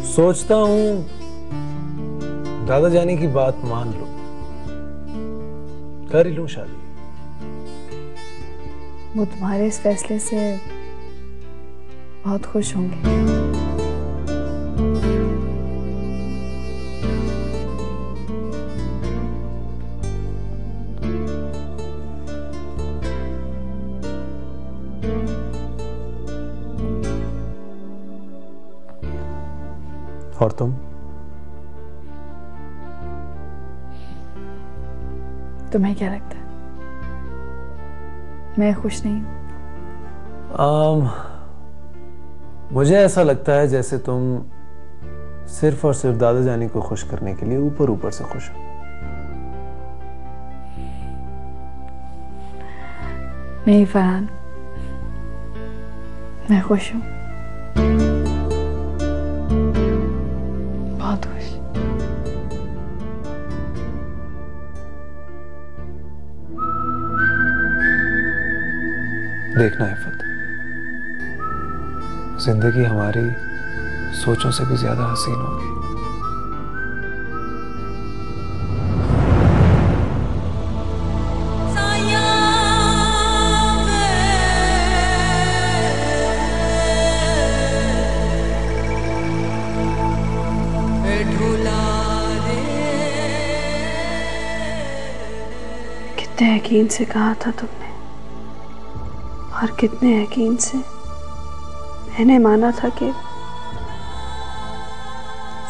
सोचता हूं दादा जानी की बात मान लो, कर ही लूं शादी। वो तुम्हारे इस फैसले से बहुत खुश होंगे। और तुम? तुम्हें क्या लगता है मैं खुश नहीं हूं? मुझे ऐसा लगता है जैसे तुम सिर्फ और सिर्फ दादा जानी को खुश करने के लिए ऊपर ऊपर से खुश हो। नहीं फरहान, मैं खुश हूं, बहुत खुश। देखना इफ़त, जिंदगी हमारी सोचों से भी ज्यादा हसीन होगी। कितने यकीन से कहा था तुमने, और कितने यकीन से मैंने माना था कि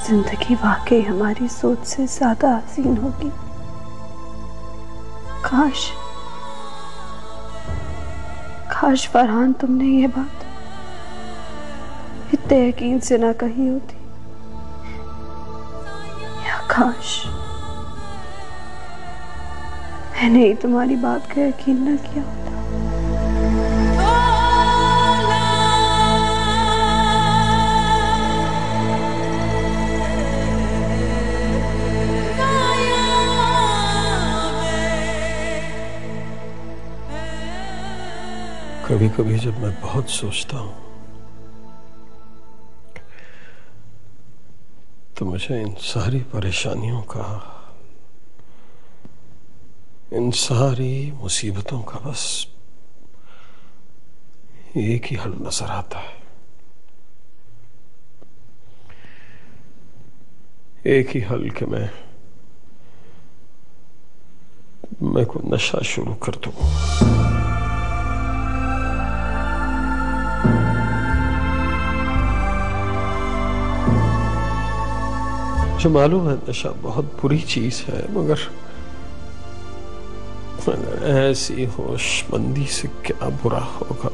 जिंदगी वाकई हमारी सोच से ज्यादा हसीन होगी। काश काश फरहान तुमने ये बात इतने यकीन से ना कही होती, या काश मैंने ही तुम्हारी बात का यकीन ना किया होता। कभी कभी जब मैं बहुत सोचता हूं तो मुझे इन सारी परेशानियों का, इन सारी मुसीबतों का बस एक ही हल नजर आता है। एक ही हल कि मैं कोई नशा शुरू कर दूं। जो मालूम है नशा बहुत बुरी चीज है, मगर ऐसी होशमंदी से क्या बुरा होगा।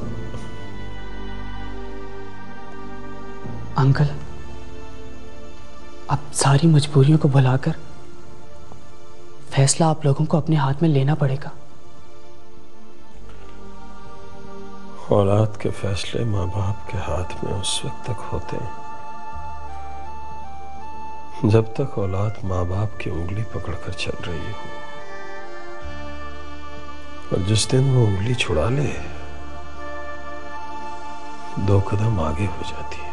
अंकल, अब सारी मजबूरियों को भुलाकर फैसला आप लोगों को अपने हाथ में लेना पड़ेगा। औलाद के फैसले माँ बाप के हाथ में उस वक्त तक होते हैं जब तक औलाद माँ बाप की उंगली पकड़कर चल रही हो, और जिस दिन वो उंगली छुड़ा ले, 2 कदम आगे हो जाती है,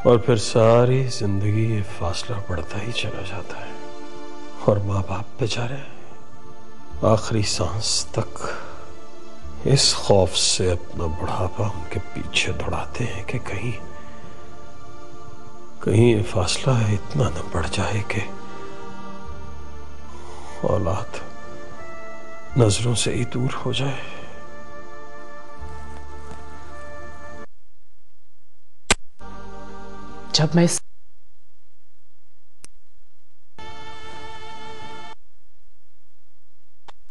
और फिर सारी जिंदगी ये फासला बढ़ता ही चला जाता है। और माँ बाप बेचारे आखिरी सांस तक इस खौफ से अपना बुढ़ापा उनके पीछे दौड़ाते हैं कि कहीं ये फासला इतना न बढ़ जाए कि औलाद नजरों से ही दूर हो जाए। जब मैं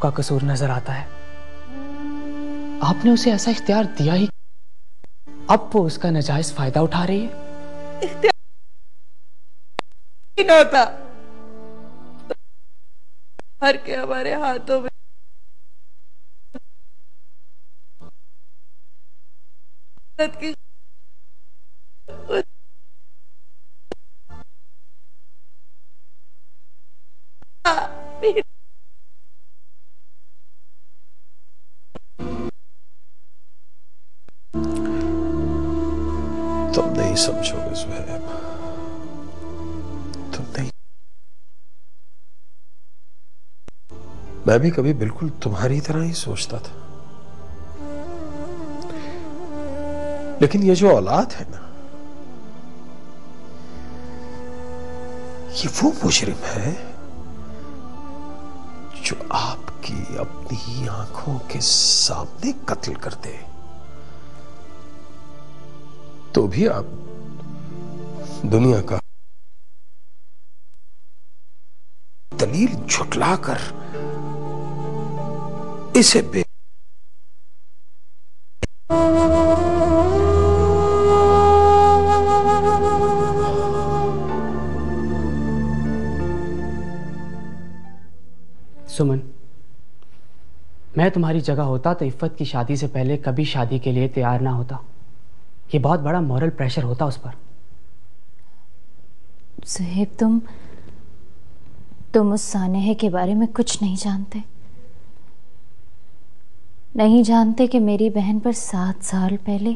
का कसूर नजर आता है, आपने उसे ऐसा इख्तियार दिया ही, अब वो उसका नाजायज फायदा उठा रही है। होता हर के हमारे हाथों में की तुम नहीं समझोगे ज़ुहैब, तुम नहीं। मैं भी कभी बिल्कुल तुम्हारी तरह ही सोचता था, लेकिन ये जो औलाद है ना, ये वो मुजरिम है जो आपकी अपनी आंखों के सामने कत्ल कर दे, तो भी आप दुनिया का दलील झुटलाकर इसे सुमन, मैं तुम्हारी जगह होता तो इफ़्फ़त की शादी से पहले कभी शादी के लिए तैयार ना होता। ये बहुत बड़ा मॉरल प्रेशर होता उस पर। ज़ुहैब, तुम उस सानेह के बारे में कुछ नहीं जानते। नहीं जानते कि मेरी बहन पर 7 साल पहले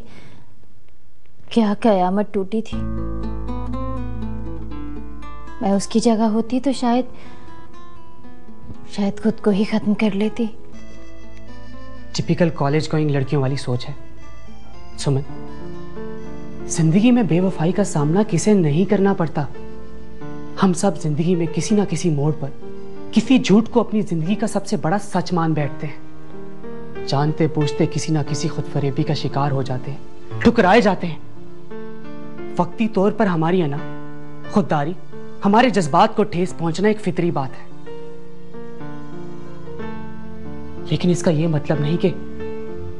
क्या कयामत टूटी थी। मैं उसकी जगह होती तो शायद खुद को ही खत्म कर लेती। टिपिकल कॉलेज गोइंग लड़कियों वाली सोच है। सुमन, जिंदगी में बेवफाई का सामना किसे नहीं करना पड़ता। हम सब जिंदगी में किसी ना किसी मोड़ पर किसी झूठ को अपनी जिंदगी का सबसे बड़ा सच मान बैठते हैं। जानते पूछते किसी ना किसी खुदफरेबी का शिकार हो जाते हैं, ठुकराए जाते हैं। वक्ती तौर पर हमारी अना, खुददारी, हमारे जज्बात को ठेस पहुंचना एक फितरी बात है, लेकिन इसका यह मतलब नहीं कि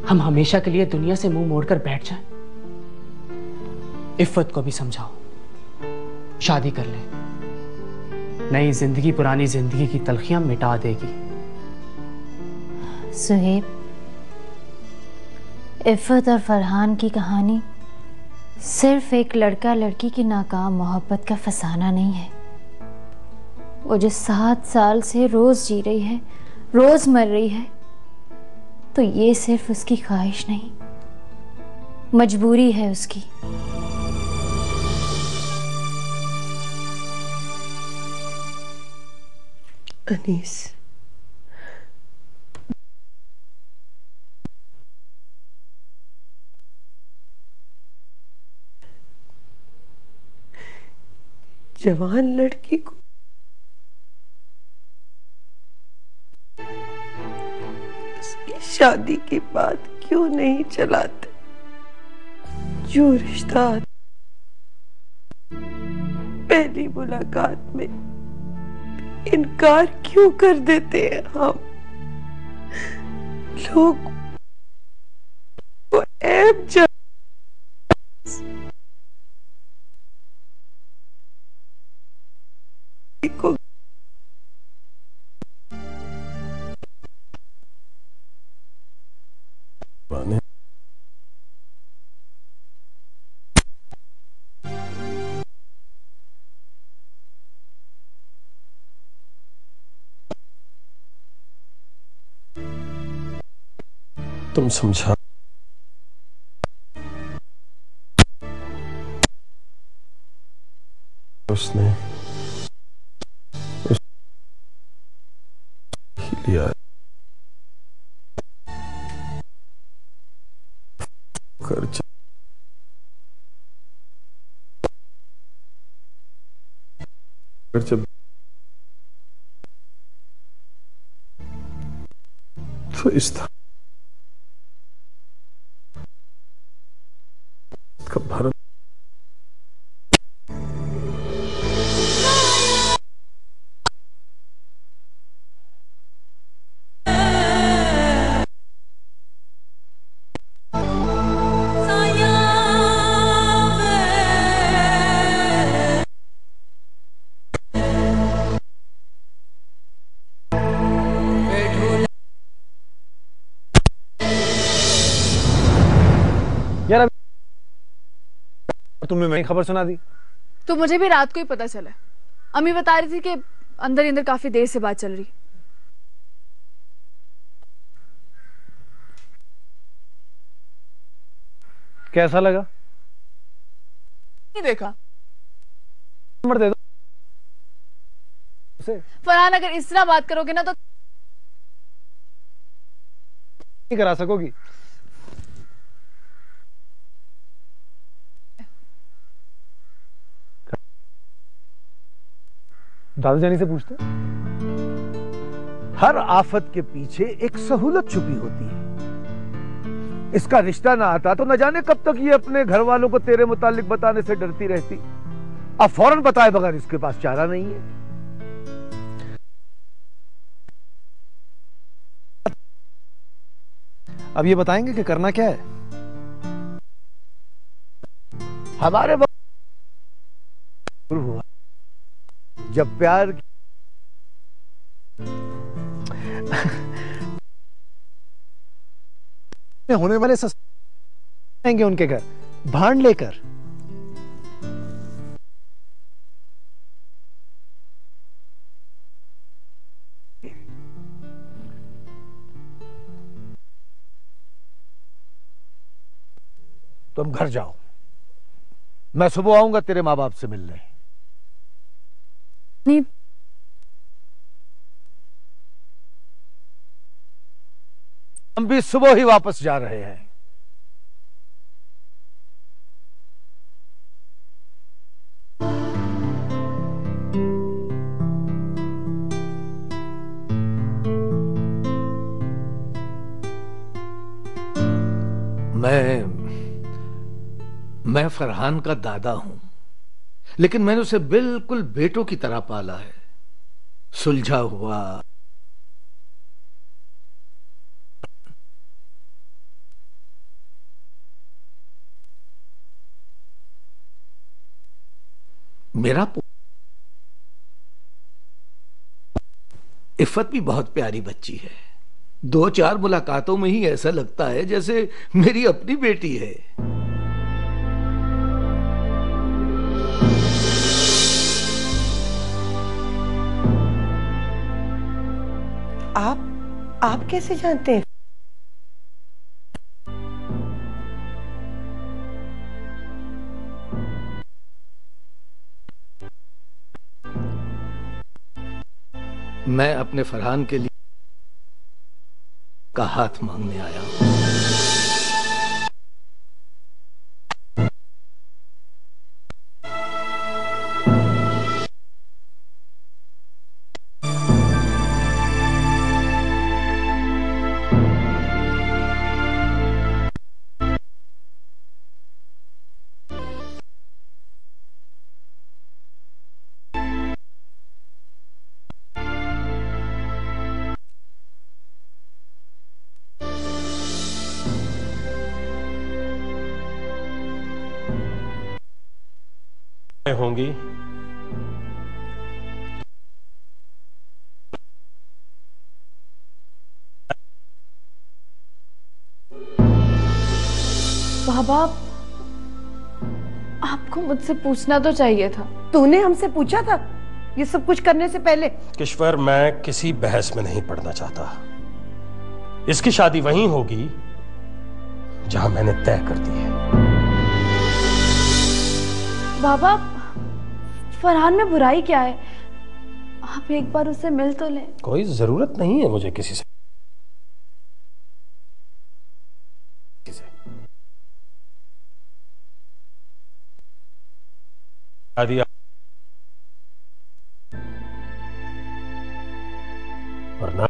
हम हमेशा के लिए दुनिया से मुंह मोड़कर बैठ जाएं। इफ़्फ़त को भी समझाओ, शादी कर ले। नई जिंदगी पुरानी जिंदगी की तलखियां मिटा देगी। ज़ुहैब, इफ़्फ़त और फरहान की कहानी सिर्फ एक लड़का लड़की की नाकाम मोहब्बत का फसाना नहीं है। वो जो 7 साल से रोज जी रही है, रोज मर रही है, तो ये सिर्फ उसकी ख्वाहिश नहीं, मजबूरी है उसकी। अनीस, जवान लड़की को उसकी शादी के बाद क्यों नहीं चलाते? जो रिश्ता पहली मुलाकात में इनकार क्यों कर देते हैं हम लोग? वो ऐब को तुम समझा। उसने लिया खर्च, जब तो इस तरह का भारत यार तुमने मेरी खबर सुना दी। तो मुझे भी रात को ही पता चला। अम्मी बता रही थी कि अंदर ही अंदर काफी देर से बात चल रही। कैसा लगा? नहीं देखा। नंबर दे दो उसे। फरहान, अगर इस तरह बात करोगे ना तो नहीं करा सकोगी। दादा जानी से पूछते। हर आफत के पीछे एक सहूलत छुपी होती है। इसका रिश्ता ना आता तो न जाने कब तक ये अपने घर वालों को तेरे मुतालिक बताने से डरती रहती। अब फौरन बताए बगैर इसके पास चारा नहीं है। अब ये बताएंगे कि करना क्या है? हमारे वक्त हुआ जब प्यार होने वाले आएंगे उनके घर भांड लेकर। तुम घर जाओ, मैं सुबह आऊंगा तेरे माँ बाप से मिलने। नहीं, हम भी सुबह ही वापस जा रहे हैं। मैं फरहान का दादा हूं, लेकिन मैंने उसे बिल्कुल बेटों की तरह पाला है। सुलझा हुआ, मेरा इफ़त भी बहुत प्यारी बच्ची है। 2-4 मुलाकातों में ही ऐसा लगता है जैसे मेरी अपनी बेटी है। आप कैसे जानते हैं? मैं अपने फरहान के लिए का हाथ मांगने आया हूं। होंगी बाबा, आपको मुझसे पूछना तो चाहिए था। तूने हमसे पूछा था ये सब कुछ करने से पहले? किश्वर, मैं किसी बहस में नहीं पड़ना चाहता। इसकी शादी वहीं होगी जहां मैंने तय कर दी है। बाबा, फरहान में बुराई क्या है? आप एक बार उससे मिल तो लें। कोई जरूरत नहीं है मुझे किसी से। शादी वरना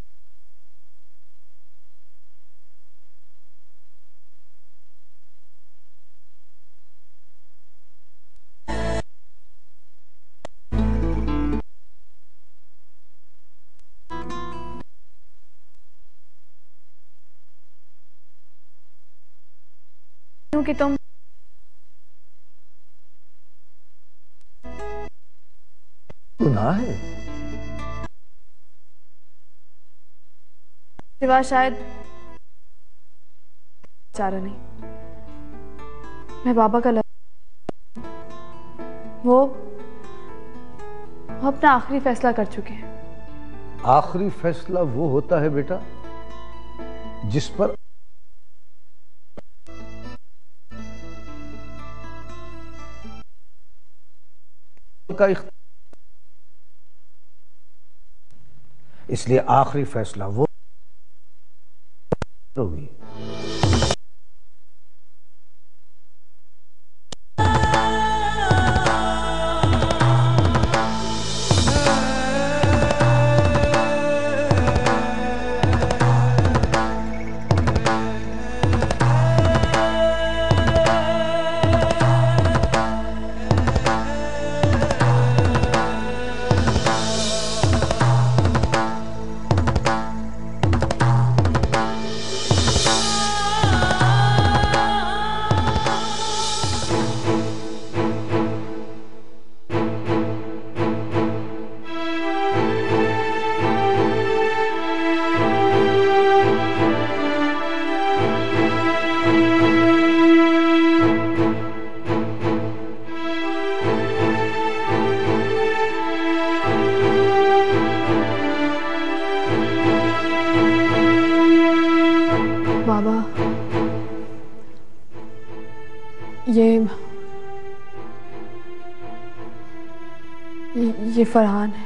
कि तुम गुनाह है। सिवा शायद चारा नहीं। मैं बाबा का वो अपना आखिरी फैसला कर चुके हैं। आखिरी फैसला वो होता है बेटा जिस पर का इसलिए आखिरी फैसला वो होगी। बाबा, ये फरहान है।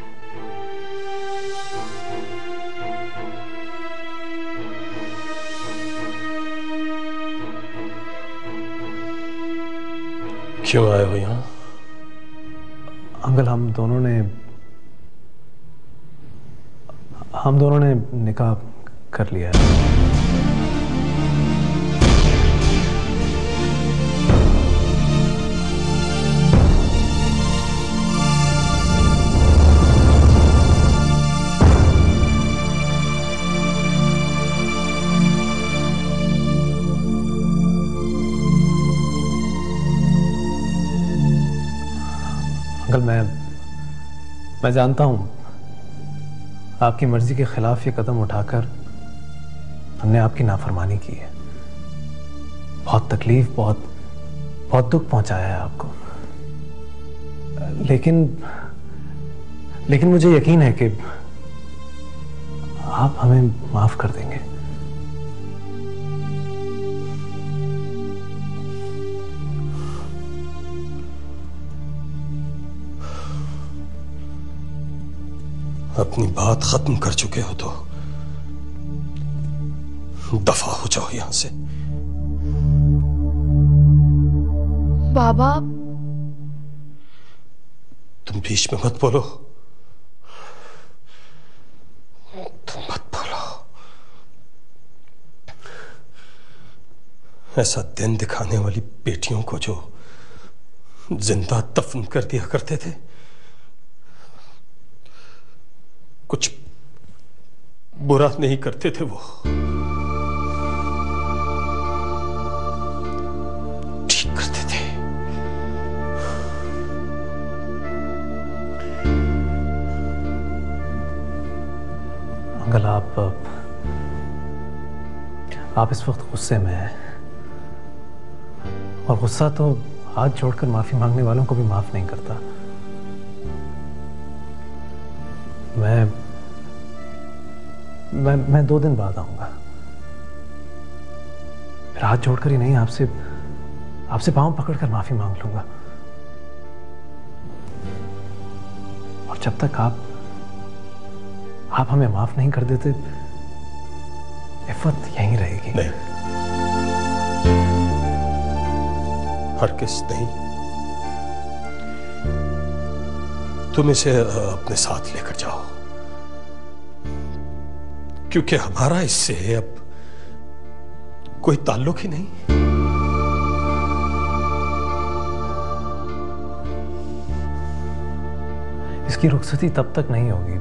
क्यों आए हो यहाँ? अंकल, हम दोनों ने निकाह कर लिया है। अंकल, मैं जानता हूं आपकी मर्जी के खिलाफ ये कदम उठाकर हमने आपकी नाफरमानी की है। बहुत तकलीफ, बहुत दुख पहुंचाया है आपको। लेकिन मुझे यकीन है कि आप हमें माफ कर देंगे। अपनी बात खत्म कर चुके हो तो दफा हो जाओ यहां से। बाबा, तुम बीच में मत बोलो, तुम मत बोलो। ऐसा दिन दिखाने वाली बेटियों को जो जिंदा दफन कर दिया करते थे, कुछ बुरा नहीं करते थे वो, ठीक करते थे। अंकल, आप इस वक्त गुस्से में हैं, और गुस्सा तो हाथ जोड़कर माफी मांगने वालों को भी माफ नहीं करता। मैं 2 दिन बाद आऊंगा। फिर हाथ जोड़कर ही नहीं, आपसे पांव पकड़कर माफी मांग लूंगा। और जब तक आप हमें माफ नहीं कर देते, इफ़्फ़त यहीं रहेगी। नहीं, हरगिज़ नहीं। तुम इसे अपने साथ लेकर जाओ, क्योंकि हमारा इससे अब कोई ताल्लुक ही नहीं। इसकी रुखसती तब तक नहीं होगी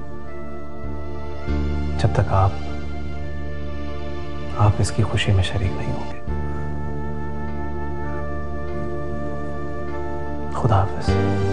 जब तक आप इसकी खुशी में शरीक नहीं होंगे। खुदा हाफिज़।